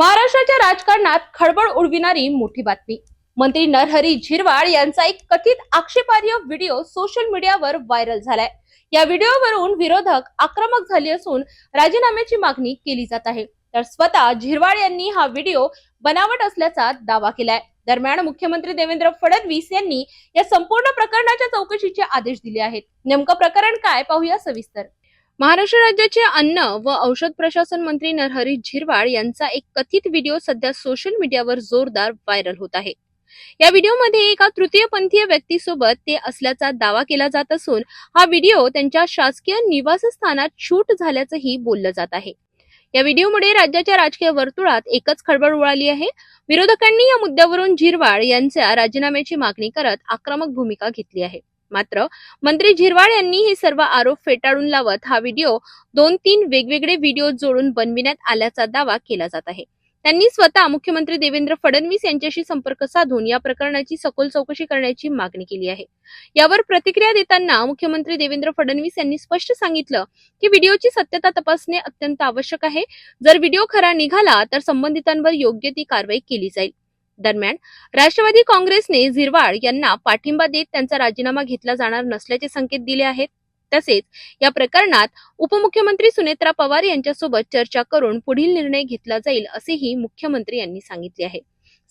महाराष्ट्राच्या राजकारणात खळबळ उडविणारी मोठी बातमी. मंत्री नरहरी झिरवाळ यांचा एक कथित आक्षेपार्ह व्हिडिओ सोशल मीडियावर व्हायरल झालाय. या व्हिडिओवरून विरोधक आक्रमक झाले असून राजीनाम्याची मागणी केली जात आहे. तर स्वतः झिरवाळ यांनी हा व्हिडिओ बनावट असल्याचा दावा केलाय. दरम्यान मुख्यमंत्री देवेंद्र फडणवीस यांनी या संपूर्ण प्रकरणाच्या चौकशीचे आदेश दिले आहेत. नेमकं प्रकरण काय पाहूया सविस्तर. महाराष्ट्र राज्याचे अन्न व औषध प्रशासन मंत्री नरहरी झिरवाळ यांचा एक कथित व्हिडिओ सध्या सोशल मीडियावर जोरदार व्हायरल होत आहे. या व्हिडिओमध्ये एका तृतीयपंथीय व्यक्तीसोबत ते असल्याचा दावा केला जात असून हा व्हिडिओ त्यांच्या शासकीय निवासस्थानात शूट झाल्याचंही बोललं जात आहे. या व्हिडिओमुळे राज्याच्या राजकीय वर्तुळात एकच खळबळ उडाली आहे. विरोधकांनी या मुद्द्यावरून झिरवाळ यांच्या राजीनाम्याची मागणी करत आक्रमक भूमिका घेतली आहे. मात्र मंत्री झिरवाळ यांनी हे सर्व आरोप फेटाळून लावत हा व्हिडिओ 2-3 वेगवेगळे व्हिडिओ जोडून बनविण्यात आल्याचा दावा केला जात आहे. त्यांनी स्वतः मुख्यमंत्री देवेंद्र फडणवीस यांच्याशी संपर्क साधून या प्रकरणाची सखोल चौकशी करण्याची मागणी केली आहे. यावर प्रतिक्रिया देताना मुख्यमंत्री देवेंद्र फडणवीस यांनी स्पष्ट सांगितलं की व्हिडिओची सत्यता तपासणे अत्यंत आवश्यक आहे. जर व्हिडिओ खरा निघाला तर संबंधितांवर योग्य ती कारवाई केली जाईल. दरम्यान राष्ट्रवादी काँग्रेसने झिरवाळ यांना पाठिंबा देत त्यांचा राजीनामा घेतला जाणार नसल्याचे संकेत दिले आहेत. तसेच या प्रकरणात उपमुख्यमंत्री सुनेत्रा पवार यांच्यासोबत चर्चा करून पुढील निर्णय घेतला जाईल असेही मुख्यमंत्री यांनी सांगितले आहे.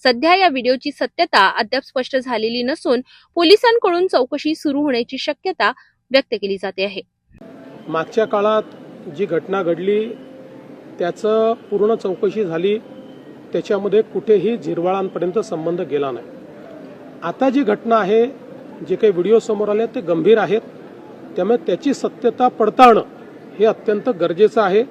सध्या या व्हिडिओची सत्यता अद्याप स्पष्ट झालेली नसून पोलिसांकडून चौकशी सुरू होण्याची शक्यता व्यक्त केली जाते आहे. मागच्या काळात जी घटना घडली त्याचं पूर्ण चौकशी झाली, त्याच्यामध्ये कुठेही झिरवाळांपर्यंत संबंध गेला नाही. आता जी घटना आहे, जे काही व्हिडिओ समोर आले ते गंभीर आहेत, त्यामुळे त्याची सत्यता पडताळणं हे अत्यंत गरजेचं आहे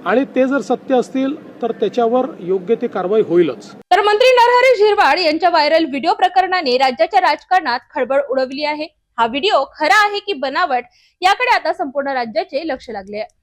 आणि ते जर सत्य असतील तर त्याच्यावर योग्य ती कारवाई होईलच. तर मंत्री नरहरी झिरवाळ यांच्या व्हायरल व्हिडिओ प्रकरणाने राज्याच्या राजकारणात खळबळ उडवली आहे. हा व्हिडिओ खरा आहे की बनावट याकडे आता संपूर्ण राज्याचे लक्ष लागले आहे.